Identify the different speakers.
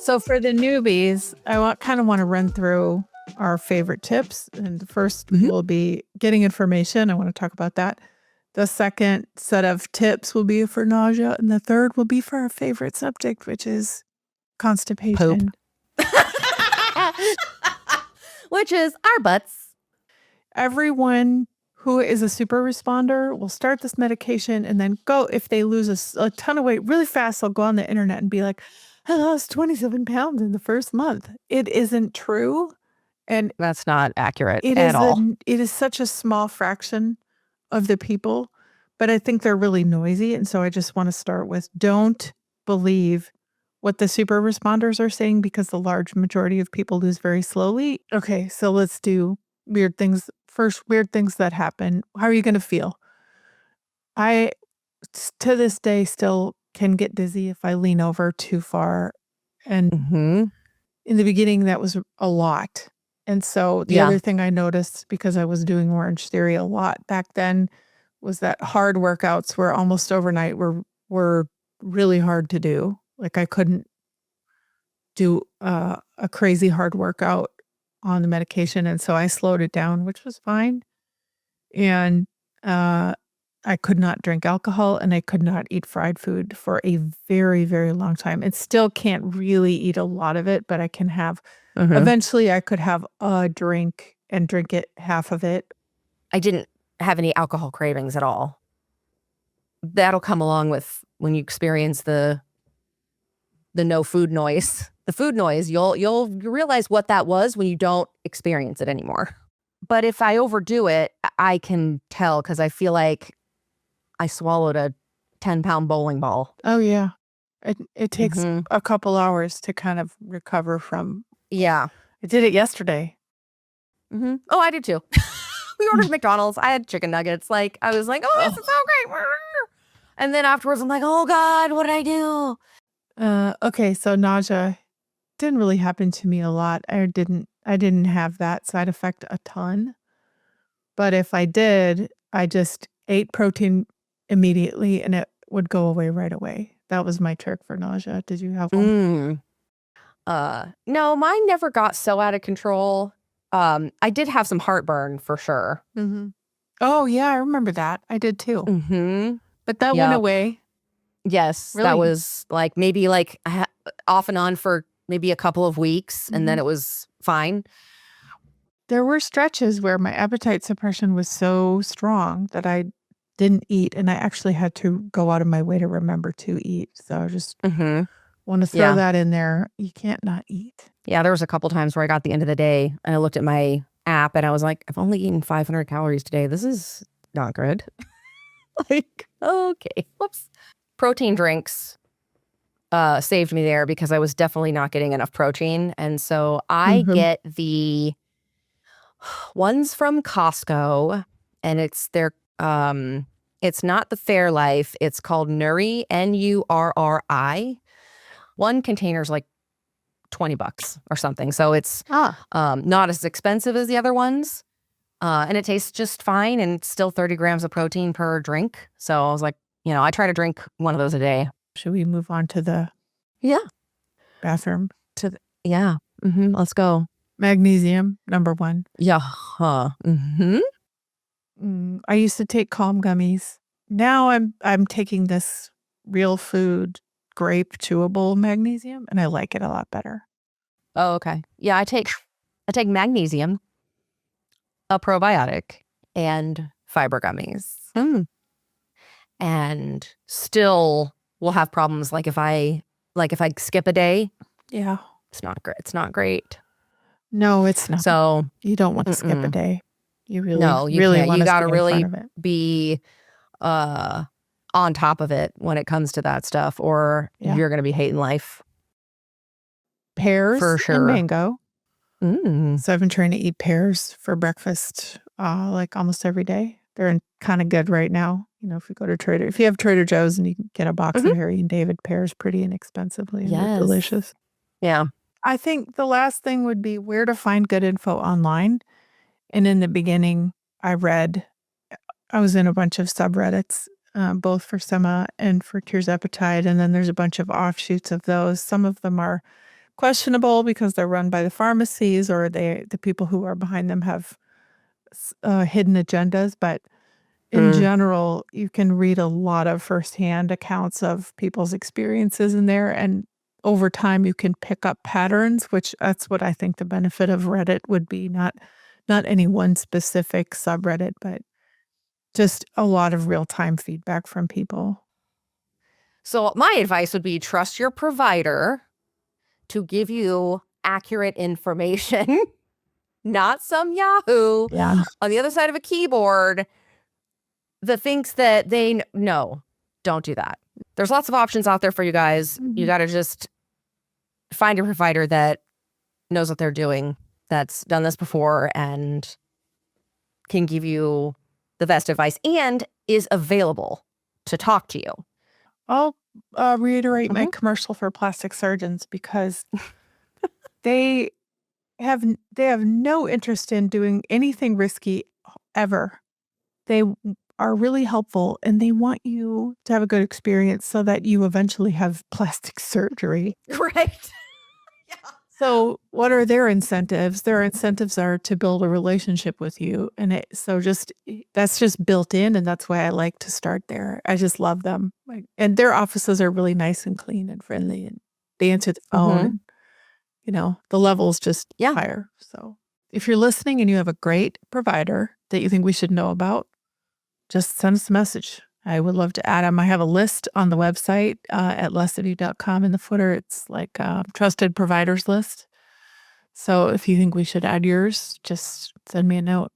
Speaker 1: So for the newbies, I kind of want to run through our favorite tips. And the first will be getting information. I want to talk about that. The second set of tips will be for nausea. And the third will be for our favorite subject, which is constipation.
Speaker 2: Which is our butts.
Speaker 1: Everyone who is a super responder will start this medication and then go, if they lose a ton of weight really fast, they'll go on the internet and be like, I lost 27 pounds in the first month. It isn't true. And
Speaker 2: That's not accurate at all.
Speaker 1: It is such a small fraction of the people, but I think they're really noisy. And so I just want to start with don't believe what the super responders are saying because the large majority of people lose very slowly. Okay, so let's do weird things. First, weird things that happen. How are you going to feel? I, to this day, still can get dizzy if I lean over too far. And in the beginning, that was a lot. And so the other thing I noticed, because I was doing Orange Theory a lot back then, was that hard workouts were almost overnight were really hard to do. Like I couldn't do a crazy hard workout on the medication. And so I slowed it down, which was fine. And I could not drink alcohol and I could not eat fried food for a very, very long time. And still can't really eat a lot of it, but I can have, eventually I could have a drink and drink it, half of it.
Speaker 2: I didn't have any alcohol cravings at all. That'll come along with when you experience the no food noise. The food noise, you'll realize what that was when you don't experience it anymore. But if I overdo it, I can tell because I feel like I swallowed a 10-pound bowling ball.
Speaker 1: Oh, yeah. It takes a couple hours to kind of recover from.
Speaker 2: Yeah.
Speaker 1: I did it yesterday.
Speaker 2: Oh, I did too. We ordered McDonald's. I had chicken nuggets. Like, I was like, oh, this is so great. And then afterwards, I'm like, oh, God, what did I do?
Speaker 1: Okay, so nausea didn't really happen to me a lot. I didn't have that side effect a ton. But if I did, I just ate protein immediately and it would go away right away. That was my trick for nausea. Did you have one?
Speaker 2: No, mine never got so out of control. I did have some heartburn for sure.
Speaker 1: Oh, yeah, I remember that. I did too. But that went away.
Speaker 2: Yes,
Speaker 1: Really?
Speaker 2: that was like maybe like off and on for maybe a couple of weeks and then it was fine.
Speaker 1: There were stretches where my appetite suppression was so strong that I didn't eat and I actually had to go out of my way to remember to eat. So I just want to throw that in there. You can't not eat.
Speaker 2: Yeah, there was a couple times where I got the end of the day and I looked at my app and I was like, I've only eaten 500 calories today. This is not good. Like, okay, whoops. Protein drinks saved me there because I was definitely not getting enough protein. And so I get the ones from Costco and it's their, it's not the Fairlife. It's called Nuri, Nurri. One container's like $20 or something. So it's not as expensive as the other ones. And it tastes just fine and it's still 30 grams of protein per drink. So I was like, you know, I try to drink one of those a day.
Speaker 1: Should we move on to the bathroom?
Speaker 2: Let's go.
Speaker 1: Magnesium, number one.
Speaker 2: Yeah.
Speaker 1: I used to take Calm gummies. Now I'm taking this real food grape chewable magnesium and I like it a lot better.
Speaker 2: Oh, okay. Yeah, I take magnesium, a probiotic, and fiber gummies. And still will have problems like if I skip a day.
Speaker 1: Yeah.
Speaker 2: It's not great. It's not great.
Speaker 1: No, it's not.
Speaker 2: So
Speaker 1: you don't want to skip a day. You really
Speaker 2: can't. You got to really
Speaker 1: of it.
Speaker 2: be on top of it when it comes to that stuff or you're going to be hating life.
Speaker 1: Pears
Speaker 2: for sure.
Speaker 1: and mango. So I've been trying to eat pears for breakfast like almost every day. They're kind of good right now. You know, if you have Trader Joe's and you can get a box of Harry and David pears pretty inexpensively and they're delicious.
Speaker 2: Yeah.
Speaker 1: I think the last thing would be where to find good info online. And in the beginning, I was in a bunch of subreddits, both for Sema and for tirzepatide. And then there's a bunch of offshoots of those. Some of them are questionable because they're run by the pharmacies or the people who are behind them have hidden agendas. But in general, you can read a lot of firsthand accounts of people's experiences in there. And over time, you can pick up patterns, which that's what I think the benefit of Reddit would be. Not any one specific subreddit, but just a lot of real-time feedback from people.
Speaker 2: So my advice would be trust your provider to give you accurate information, not some Yahoo
Speaker 1: Yeah.
Speaker 2: on the other side of a keyboard that thinks that they no, don't do that. There's lots of options out there for you guys. You got to just find a provider that knows what they're doing, that's done this before and can give you the best advice and is available to talk to you.
Speaker 1: I'll reiterate my commercial for plastic surgeons because they have no interest in doing anything risky ever. They are really helpful and they want you to have a good experience so that you eventually have plastic surgery.
Speaker 2: Right. Yeah.
Speaker 1: So what are their incentives? Their incentives are to build a relationship with you. And that's just built in. And that's why I like to start there. I just love them. And their offices are really nice and clean and friendly and they answer the phone. And, the level's just higher. So if you're listening and you have a great provider that you think we should know about, just send us a message. I would love to add them. I have a list on the website at lesscity.com in the footer. It's like a trusted providers list. So if you think we should add yours, just send me a note.